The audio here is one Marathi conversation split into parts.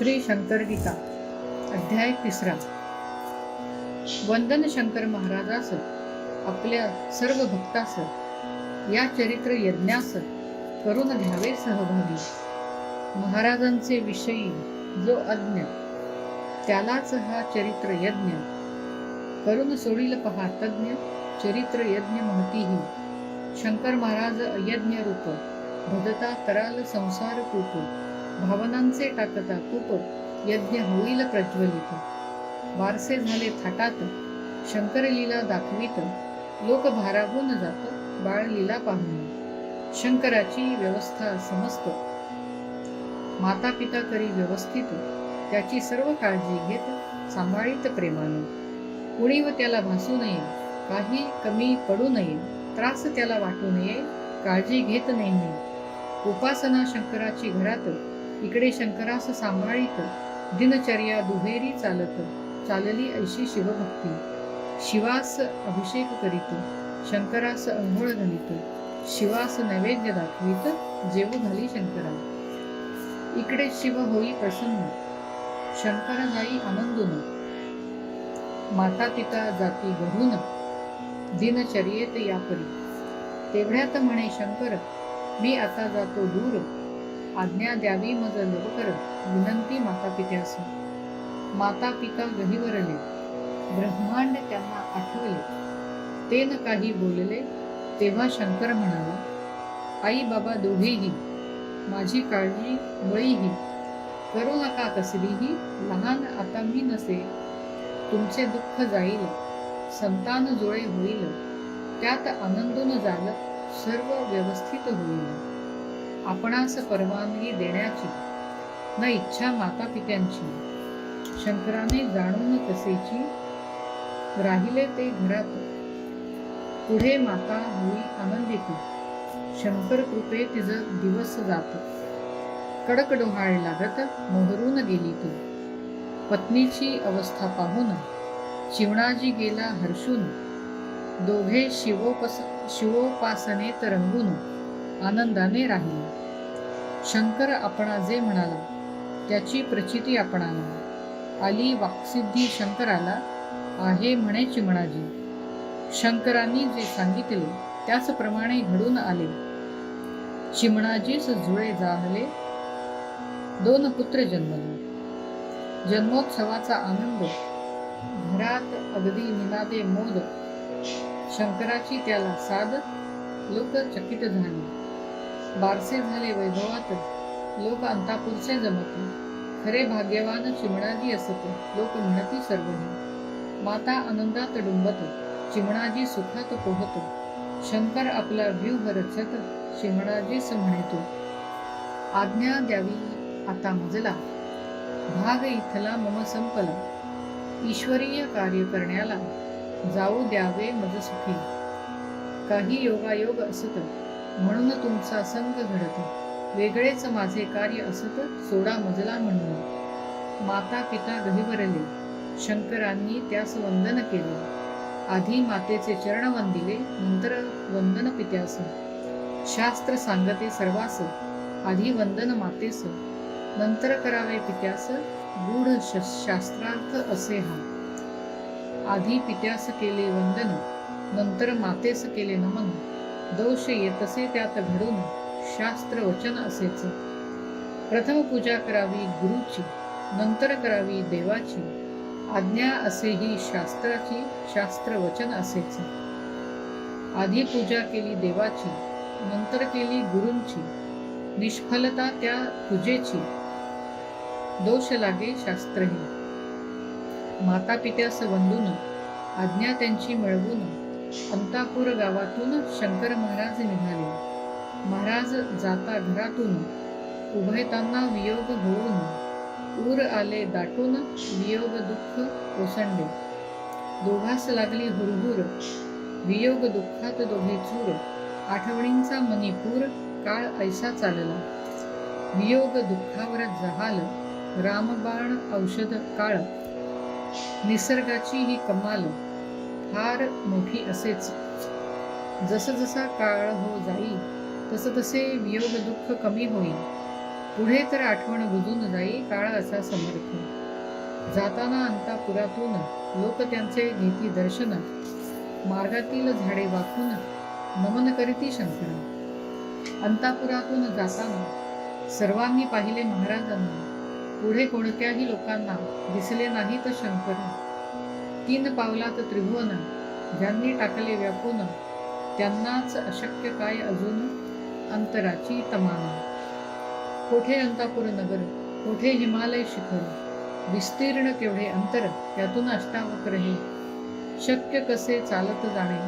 श्री शंकर गीता अध्याय 3. वंदन शंकर महाराजास आपल्या सर्व भक्तास या चरित्र यज्ञास करून घ्यावे सहभागी. महाराजांचे विषयी जो अज्ञ त्यालाच हा चरित्र यज्ञ करून सोडील पहा तज्ञ. चरित्र यज्ञ महतीही शंकर महाराज अयज्ञ रूप भजता कराल संसार कूप. भावनांचे टाकता कूप यज्ञ होईल प्रज्वलित. बारसे झाले थाटात शंकर लीला दाखवित. लोक भारावून जात बाळ लीला पाहून. शंकराची व्यवस्था समस्त माता पिता करी व्यवस्थित. त्याची सर्व काळजी घेत सांभाळीत प्रेमाने. कुणीव त्याला भासू नये काही कमी पडू नये. त्रास त्याला वाटू नये काळजी घेत नेहमी. उपासना शंकराची घरात इकडे शंकरास सांभाळीत. दिनचर्या दुहेरी चालत चालली ऐशी शिवभक्ती. शिवास अभिषेक करीत शंकरास अंघोळ घालीत. शिवास नैवेद्य दाखवीत जेवू घाली शंकरा. इकडे शिव होई प्रसन्न शंकर जाई आनंदून. माता पिता जाती घडून दिनचर्येत यापरी. तेवढ्यात म्हणे शंकर मी आता जातो दूर. आज्ञा द्यावी मज लवकर विनंती माता पित्यास. माता पिता गहिवरले ब्रह्मांड त्यांना आठवले. ते न काही बोलले तेव्हा शंकर म्हणाला आई बाबा दोघेही माझी काळजी मुळीही करू नका कसलीही. लहान आता मी नसे तुमचे दुःख जाईल. संतान जुळे होईल त्यात आनंदून जाल सर्व व्यवस्थित होईल. आपणास परवानगी देण्याची न इच्छा माता पित्यांची. शंकराने जाणून कसेची राहिले ते घरात. पुढे माता होई आनंदित शंकर कृपे तिज दिवस जात. कडक डोहाळे लागत मोहरून गेली ती. पत्नीची अवस्था पाहून चिवणाजी गेला हर्षून. दोघे शिवोपासनेत रंगून आनंदाने राहिले. शंकर आपणा जे म्हणाला त्याची प्रचिती आपणाला आली. वाक्सिद्धी शंकराला आहे म्हणे चिमणाजी. शंकरांनी जे सांगितले त्याचप्रमाणे घडून आले. चिमणाजीस जुळे जाहले 2 पुत्र जन्मले. जन्मोत्सवाचा आनंद घरात अगदी निनादे मोद. शंकराची त्याला साद लोक चकित झाले. बारसे झाले वैभवात लोक अंतापूरचे जमत. खरे भाग्यवान चिमणाजी असत लोक म्हणती सर्वही. माता आनंदात डुंबत चिमणाजी सुखात पोहतो. शंकर आपला व्यूह रचत चिमणाजीस म्हणतो आज्ञा द्यावी आता मजला. भाग इथला मम संपला. ईश्वरीय कार्य करण्याला जाऊ द्यावे मज सुखी. काही योगायोग असत म्हणून तुमचा संग घडत. वेगळेच माझे कार्य असत सोडा मजला म्हणून. माता पिता गहिवरले शंकरांनी त्यास वंदन केले. आधी मातेचे चरण वंदिले नंतर वंदन पित्यास. शास्त्र सांगते सर्वास आधी वंदन मातेस नंतर करावे पित्यास. गूढ शास्त्रार्थ असे हा. आधी पित्यास केले वंदन नंतर मातेस केले नमन. दोष येतसे त्यात घडून शास्त्र वचन असेच. प्रथम पूजा करावी गुरुची नंतर करावी देवाची. आज्ञा असेही शास्त्राची शास्त्र वचन असेच. आधी पूजा केली देवाची नंतर केली गुरूंची. निष्फलता त्या पूजेची दोष लागे शास्त्रही. माता पित्यास वंदून आज्ञा त्यांची मिळवून अंतापूर गावातून शंकर महाराज निघाले. महाराज जाता घरातून उभयतांना वियोग होऊन. ऊर आले दाटून वियोग दुःख ओसंडे. दोघास लागली हुरहुर वियोग दुःखात दोघे चूर. आठवणींचा मणिपूर काळ ऐसा चालला. वियोग दुःखावर जहाल रामबाण औषध काळ. निसर्गाची ही कमाल फार मोठी असेच. जसा काळ हो जाई तसे वियोग दुःख कमी होईल. पुढे तर आठवण बुजून जाई काळ असा समर्थ. जाताना अंतापुरातून लोक त्यांचे घेती दर्शन, मार्गातील झाडे वाकून नमन करीती शंकर. अंतापुरातून जाताना सर्वांनी पाहिले महाराजांना. पुढे कोणत्याही लोकांना दिसले नाहीत शंकर. 3 पावलात त्रिभुवन ज्यांनी टाकले व्यापून, त्यांनाच अशक्य काय अजून अंतराची तमाना. कोठे अंतापुर नगर, कोठे हिमालय शिखर, विस्तीर्ण केवढे अंतर त्यातून अष्टावक्र हे. शक्य कसे चालत जाणे,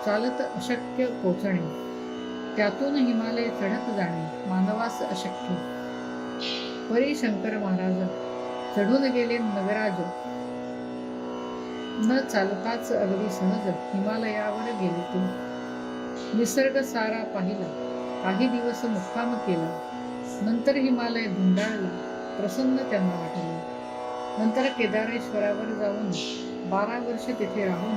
चालत अशक्य पोचणे, त्यातून हिमालय चढत जाणे मानवास अशक्य. परी शंकर महाराज चढून गेले नगराज, न चालताच अगदी सहज हिमालयावर गेले ते. निसर्ग सारा पाहिला, काही दिवस मुक्काम केला. नंतर हिमालय धुंडाळला, प्रसन्न त्यांना वाटले. नंतर केदारेश्वरावर जाऊन 12 वर्ष तिथे राहून,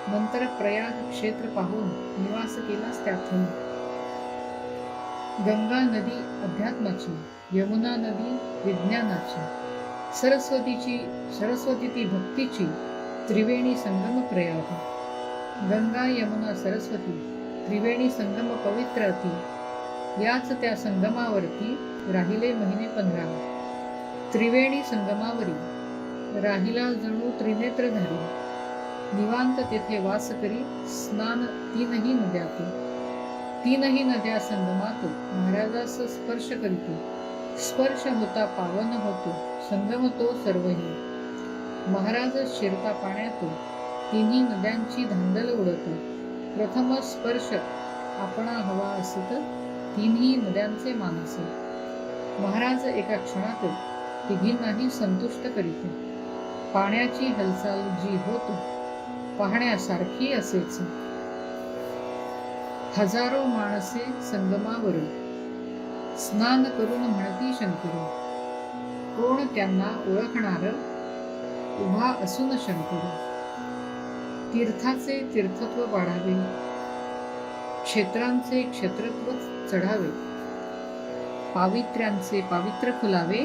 नंतर प्रयाग क्षेत्र पाहून निवास केलाच त्यात. गंगा नदी अध्यात्माची, यमुना नदी विज्ञानाची, सरस्वती ती भक्तीची, त्रिवेणी संगम प्रयाग. गंगा यमुना सरस्वती त्रिवेणी संगम पवित्र अति. याच त्या संगमावरती राहिले महिने 15. त्रिवेणी संगमावरी राहिला जणू त्रिनेत्रधारी. निवांत तेथे वास करी स्नान 3ही नद्यात. 3ही नद्या संगमात महाराजास स्पर्श करीतो. स्पर्श होता पावन होतो, संगम तो सर्वही. महाराज शिरता पाण्यात 3ही नद्यांची धांदल उडत. प्रथम स्पर्श आपणा हवा असत 3ही नद्यांचे मानस. महाराज एका क्षणात तिघींनाही संतुष्ट करीत. पाण्याची हालचाल जी होत पाहण्यासारखी असेच. हजारो माणसे संगमावर स्नान करून म्हणती शंकर. कोण त्यांना ओळखणार उभा असून शंकर. तीर्थाचे तीर्थत्व वाढावे, क्षेत्रांचे क्षेत्रत्व चढावे, पावित्र्यांचे पावित्र्य फुलावे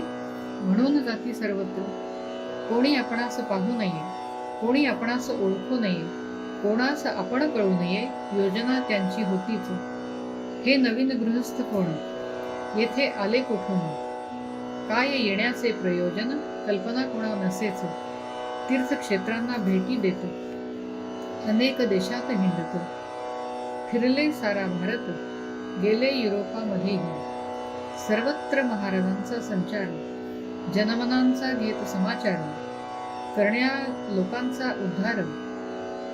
म्हणून जाती सर्वत्र. कोणी आपणास पाहू नये, कोणी आपणास ओळखू नये, कोणास आपण कळू नये, योजना त्यांची होतीच. हे नवीन गृहस्थ कोण, येथे आले कुठून, काय येण्याचे प्रयोजन, कल्पना कोणा नसेच. तीर्थक्षेत्रांना भेटी देत, अनेक देशात हिंडत. फिरले सारा भारत, गेले युरोपामध्येही. सर्वत्र महाराजांचा संचार, जनमनांचा घेत समाचार. करण्या लोकांचा उद्धार,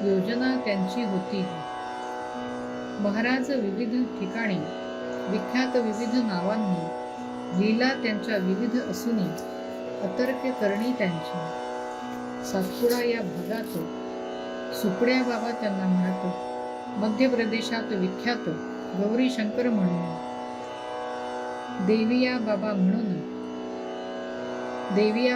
योजना त्यांची होती. महाराज विविध ठिकाणी विख्यात विविध नावांनी, लीला त्यांच्या विविध असूनी, अतर्क्य करणी त्यांची. सातपुडा या भागात सुपड्या बाबा त्यांना म्हणत. मध्य प्रदेशात विख्यात गौरी शंकर म्हणून. देविया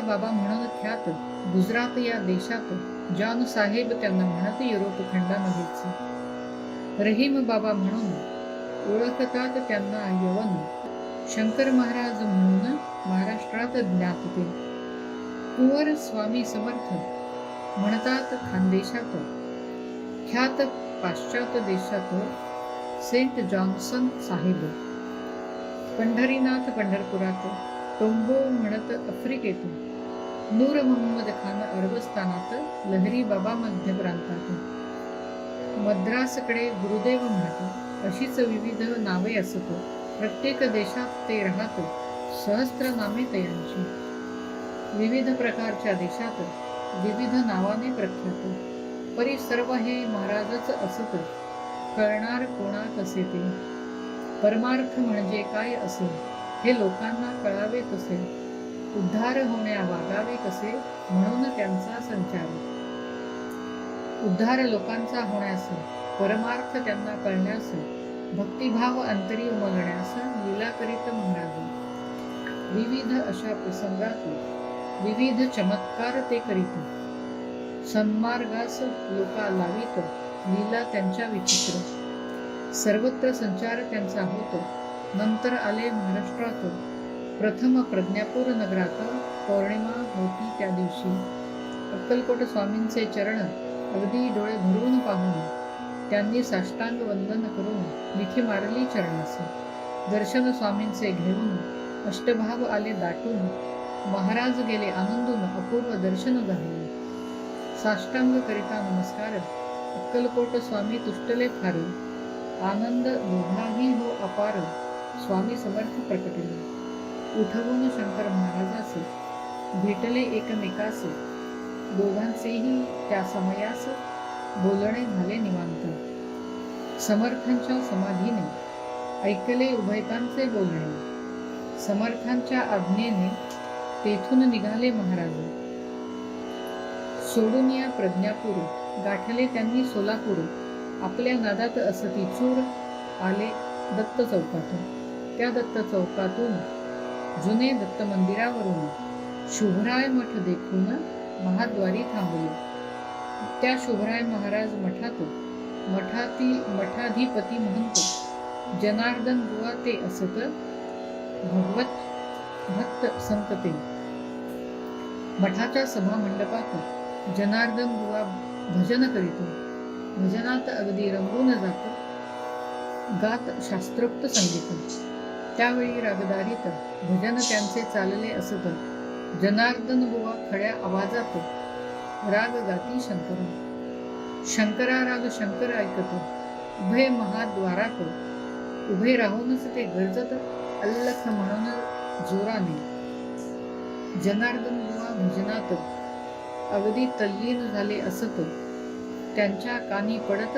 बाबा म्हणून ख्यात गुजरात या देशात जॉन साहेब त्यांना म्हणत युरोप खंडामध्येच. रहीम बाबा म्हणून ओळखतात त्यांना यवन. शंकर महाराज म्हणून महाराष्ट्रात ज्ञात ते. कुंवर स्वामी समर्थ म्हणतात खानदेशात. ख्यात पाश्चात देशात सेंट जॉन्सन साहेब. पंढरीनाथ पंढरपुरात. टोंबो म्हणत आफ्रिकेत. नूर मोहम्मद खान अरबस्थानात. लहरी बाबा मध्य प्रांतात. मद्रासकडे गुरुदेव म्हणत. अशीच विविध नावे असत. प्रत्येक देशात ते राहत. सहस्त्र नामे तयांची. विविध प्रकारच्या देशात विविध नावाने प्रख्यात. परी सर्व हे महाराजच असत. कळणार कोणा कसे ते. परमार्थ म्हणजे काय असे हे लोकांना कळावे कसे. उद्धार होण्या वागावे कसे म्हणून त्यांचा संचार. उद्धार लोकांचा होण्यास, परमार्थ त्यांना कळण्यास, भक्तिभाव अंतरी उमगण्यास लीला करीत महाराज. विविध अशा प्रसंगात विविध चमत्कार ते करीत. सन्मार्गास लोका लावित. लीला त्यांच्या विचित्र. सर्वत्र संचार त्यांचा होत. नंतर आले महाराष्ट्रात. प्रथम प्रज्ञापूर नगरात पौर्णिमा होती. त्या दिवशी अक्कलकोट स्वामींचे चरण अगदी डोळे भरून पाहून त्यांनी साष्टांग वंदन करून मिठी मारली चरणास. दर्शन स्वामींचे घेऊन अष्टभाव आले दाटून, महाराज गेले आनंदून अपूर्व दर्शन झाले. साष्टांग करिता नमस्कार अक्कलकोट स्वामी तुष्टले फार, आनंद दोघाही हो अपार, स्वामी समर्थ प्रकटले. उठवून शंकर महाराजास भेटले एकमेकास, दोघांचेही त्या समयास बोलणे झाले निवांत. समर्थांच्या समाधीने ऐकले उभयतांचे बोलणे, समर्थांच्या आज्ञेने तेथून निघाले महाराज. सोडून या प्रज्ञापूर गाठले त्यांनी सोलापूर, आपल्या नादात असती चूर आले दत्त चौकातून. त्या दत्त चौकातून जुने दत्त मंदिरावरून शुभराय मठ देखून महाद्वारी थांबले. त्या शुभराय महाराज मठाधिपती महंत जनार्दन बुवा ते असत भगवत भक्त संत ते. मठाच्या सभा मंडपात जनार्दन बुवा भजन करीतो. भजनात अगदी रंगून जात गात शास्त्रोक्त संगीत. त्यावेळी रागदारीत भजन त्यांचे चालले असत. जनार्दन बुवा खड्या आवाजात राग गाती शंकर. शंकरा राग शंकर ऐकतो, उभे महाद्वारात उभे राहूनच ते गरजत अल्लख म्हणून जोराने. जनार्दन बुवा भजनात अगदी तल्लीन झाले असत. त्यांच्या कानी पडत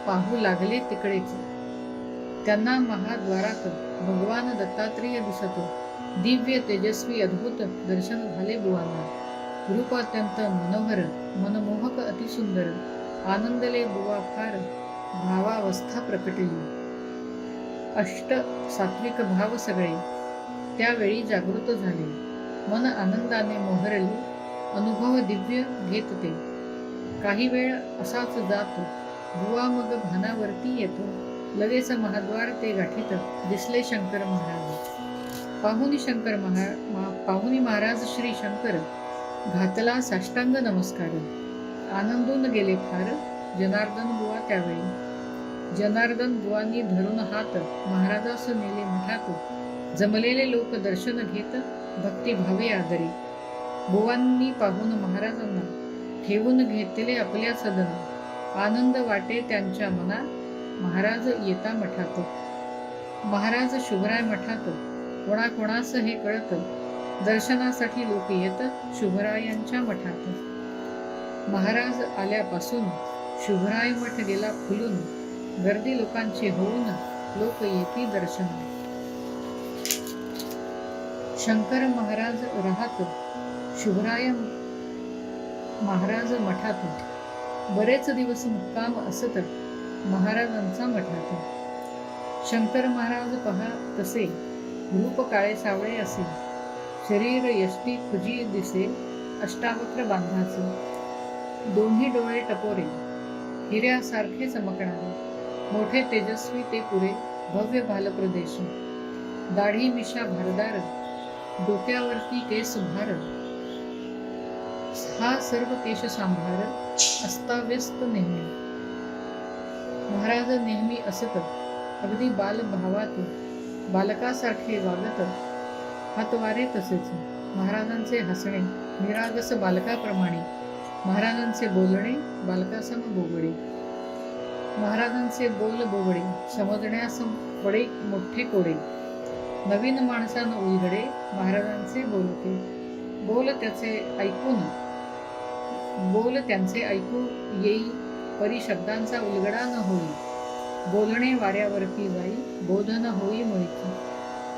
पाहू लागले तिकडेच. त्यांना महाद्वारात भगवान दत्तात्रेय दिसतो. दिव्य तेजस्वी अद्भुत दर्शन झाले बुवांना. रूप अत्यंत मनोहर मनमोहक अतिसुंदर. आनंदले बुवा फार, भावावस्था प्रकटली. अष्ट सात्विक भाव सगळे त्यावेळी जागृत झाले. मन आनंदाने मोहरले, अनुभव दिव्य घेत ते. काही वेळ असाच जातो, बुवा मग भानावरती येतो. लगेच महाद्वार ते गाठीत दिसले शंकर महाराज. पाहुनी महाराज श्री शंकर घातला साष्टांग नमस्कार. आनंदून गेले फार जनार्दन बुवा त्यावेळी. जनार्दन बुवांनी धरून हात महाराजास नेले मठात. जमलेले लोक दर्शन घेत भक्तिभावे आदरी. बुवांनी पाहून महाराजांना ठेवून घेतले आपल्या सदना. आनंद वाटे त्यांच्या मना महाराज येता मठात. महाराज शुभराय मठात कोणाकोणास हे कळत. दर्शनासाठी लोक येत शुभरायांच्या मठात. महाराज आल्यापासून शुभराय मठ गेला फुलून. गर्दी लोकांची होऊन लोक येती दर्शन. शंकर महाराज राहत शुभराय महाराज मठात. बरेच दिवस मुक्काम असत महाराजांचा मठात. शंकर महाराज पहा तसे रूप काळे सावळे असे. शरीर यष्टी खुजी दिसे अष्टावक्र बांधाचे. दोन्ही डोळे टपोरे हिऱ्यासारखे चमकणारे. मोठे तेजस्वी ते पुरे भव्य भालप्रदेश. दाढी मिशा भारदार, डोक्यावरती केस भार. हा सर्व केश सांभार अस्ताव्यस्त नेहमी. महाराज नेहमी असत अगदी बालभावात बालकासारखे वागत. हातवारे तसेच. महाराजांचे हसणे निरागस बालकाप्रमाणे. महाराजांचे बोलणे बालकासम बोबडे. महाराजांचे बोल बोबडे समजण्यास बडे मोठे कोडे. नवीन माणसानं उलगडे महाराजांचे बोलते. बोल त्यांचे ऐकू येई, परी शब्दांचा उलगडा न होई. बोलणे वाऱ्यावरती जाई, बोधन होई मुळीची.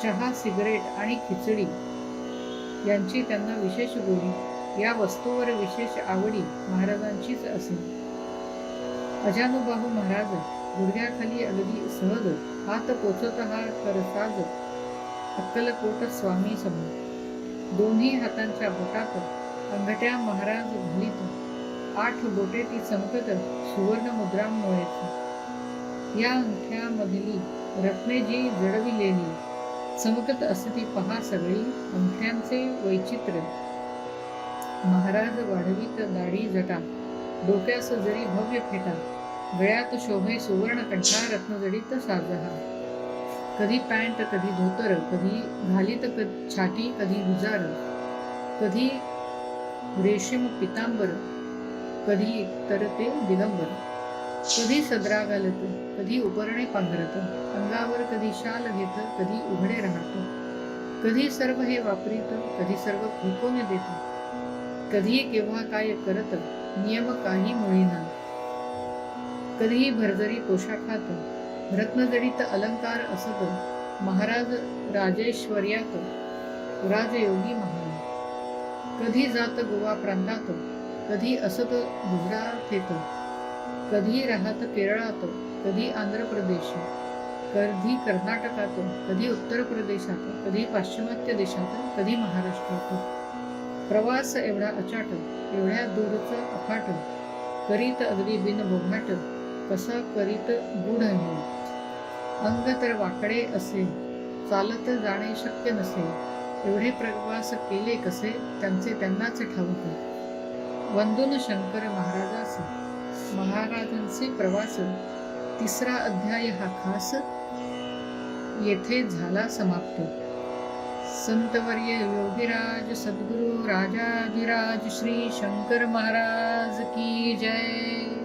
चहा सिगरेट आणि खिचडी यांची त्यांना विशेष गोडी. या वस्तूवर विशेष आवडी महाराजांचीच असे. अजानुबाहू महाराज गुडघ्याखाली अगदी सहज हात पोचत हा करसाज. अक्कलकोट स्वामी समोर दोन्ही हातांच्या बोटात अंगठ्या महाराज घालीत. 8 बोटे ती चमकत सुवर्ण मुद्रांमुळेच. या अंगठ्यामधली रत्ने जी जडविलेली चमकत असती पहा सगळी अंगठ्यांचे वैचित्र्य. महाराज वाढवीत दाढी जटा, डोक्यास जरी भव्य फेटा, गळ्यात शोभे सुवर्ण कंठा, रत्नजडित साजहा. कधी पॅन्ट कधी धोतर, कधी घालीत छाटी कधी विजार, कधी रेशीम पितांबर, कधी तर ते दिगंबर. कधी सदरा घालत, कधी उपरणे पांघरत, अंगावर कधी शाल घेत, कधी उघडे राहत. कधी सर्व हे वापरीत, कधी सर्व फुंकून देत, कधी केव्हा काय करत, नियम काही मुळीना. कधीही भरजरी पोशाखात, रत्नजडित अलंकार असत, महाराज राजेश्वर्यात राजयोगी महान. कधी जात गोवा प्रांतात, कधी असत गुजरातेत, कधी राहत केरळात, कधी आंध्र प्रदेश, कधी कर्नाटकात, कधी उत्तर प्रदेशात, कधी पाश्चिमात्य देशात, कधी महाराष्ट्रात. प्रवास एवढा अचाट, एवढ्या दूरचा अफाट, करीत अगदी बिनबोभाट, कसा करीत गूढ हे. अंग तर वाकडे असे, चालत जाणे शक्य नसे, एवढे प्रवास केले कसे, त्यांचे त्यांनाच ठाऊक. वंदून शंकर महाराजास, महाराजांचे प्रवास, तिसरा अध्याय हा खास येथे झाला समाप्त. संतवर्य योगीराज सद्गुरु राजाधिराज श्री शंकर महाराज की जय.